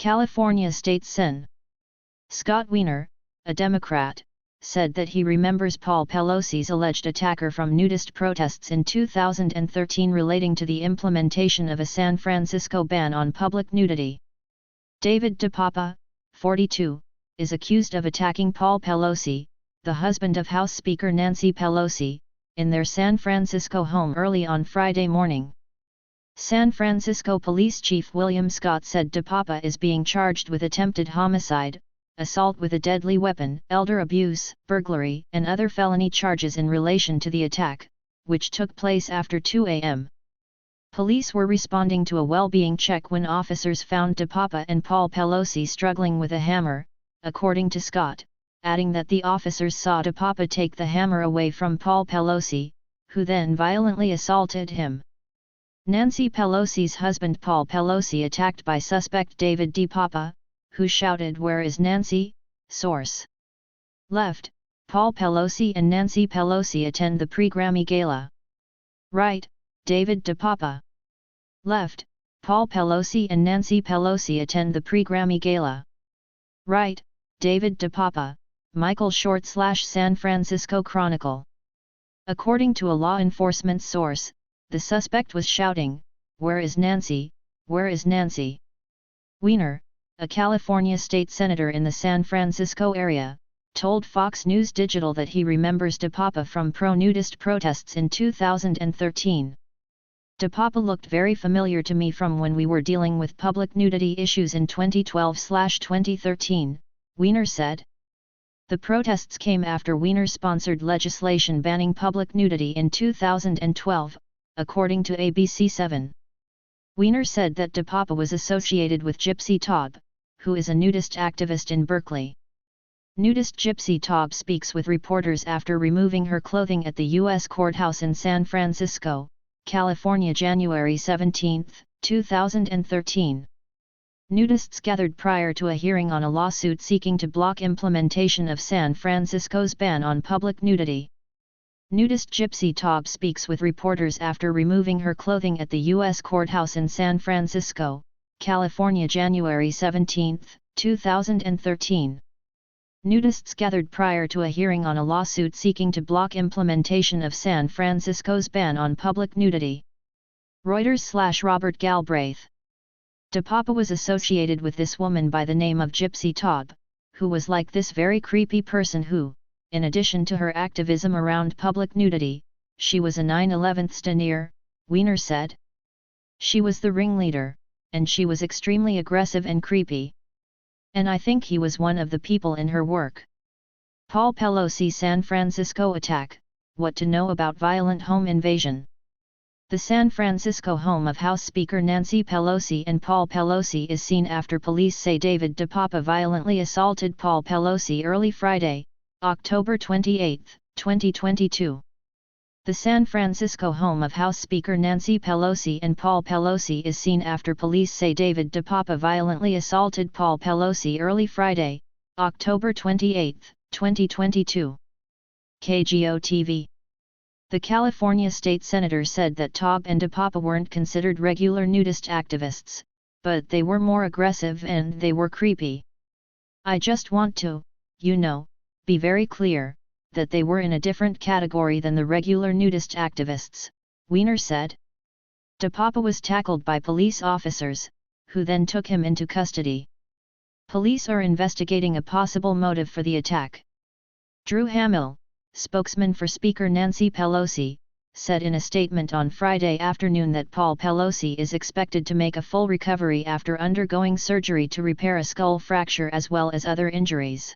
California State Sen. Scott Wiener, a Democrat, said that he remembers Paul Pelosi's alleged attacker from nudist protests in 2013 relating to the implementation of a San Francisco ban on public nudity. David DePapa, 42, is accused of attacking Paul Pelosi, the husband of House Speaker Nancy Pelosi, in their San Francisco home early on Friday morning. San Francisco Police Chief William Scott said DePapa is being charged with attempted homicide, assault with a deadly weapon, elder abuse, burglary, and other felony charges in relation to the attack, which took place after 2 a.m. Police were responding to a well-being check when officers found DePapa and Paul Pelosi struggling with a hammer, according to Scott, adding that the officers saw DePapa take the hammer away from Paul Pelosi, who then violently assaulted him. Nancy Pelosi's husband Paul Pelosi attacked by suspect David DePapa, who shouted, "Where is Nancy?" Source. Left, Paul Pelosi and Nancy Pelosi attend the pre-Grammy Gala. Right, David DePapa. Left, Paul Pelosi and Nancy Pelosi attend the pre-Grammy Gala. Right, David DePapa, Michael Short / San Francisco Chronicle. According to a law enforcement source, the suspect was shouting, "Where is Nancy? Where is Nancy?" Wiener, a California state senator in the San Francisco area, told Fox News Digital that he remembers DePapa from pro-nudist protests in 2013. DePapa looked very familiar to me from when we were dealing with public nudity issues in 2012-2013, Wiener said. The protests came after Wiener-sponsored legislation banning public nudity in 2012, according to ABC7. Wiener said that DePapa was associated with Gypsy Taub, who is a nudist activist in Berkeley. Nudist Gypsy Taub speaks with reporters after removing her clothing at the U.S. courthouse in San Francisco, California, January 17, 2013. Nudists gathered prior to a hearing on a lawsuit seeking to block implementation of San Francisco's ban on public nudity. Nudist Gypsy Taub speaks with reporters after removing her clothing at the U.S. courthouse in San Francisco, California, January 17, 2013. Nudists gathered prior to a hearing on a lawsuit seeking to block implementation of San Francisco's ban on public nudity. Reuters / Robert Galbraith. DePapa was associated with this woman by the name of Gypsy Taub, who was like this very creepy person who, in addition to her activism around public nudity, she was a 9/11 denier, Wiener said. She was the ringleader, and she was extremely aggressive and creepy. And I think he was one of the people in her work. Paul Pelosi San Francisco attack, what to know about violent home invasion. The San Francisco home of House Speaker Nancy Pelosi and Paul Pelosi is seen after police say David DePapa violently assaulted Paul Pelosi early Friday, October 28, 2022. The San Francisco home of House Speaker Nancy Pelosi and Paul Pelosi is seen after police say David DePapa violently assaulted Paul Pelosi early Friday, October 28, 2022. KGO-TV. The California state senator said that Taub and DePapa weren't considered regular nudist activists, but they were more aggressive and they were creepy. I just want to, be very clear, that they were in a different category than the regular nudist activists, Wiener said. DePapa was tackled by police officers, who then took him into custody. Police are investigating a possible motive for the attack. Drew Hamill, spokesman for Speaker Nancy Pelosi, said in a statement on Friday afternoon that Paul Pelosi is expected to make a full recovery after undergoing surgery to repair a skull fracture as well as other injuries.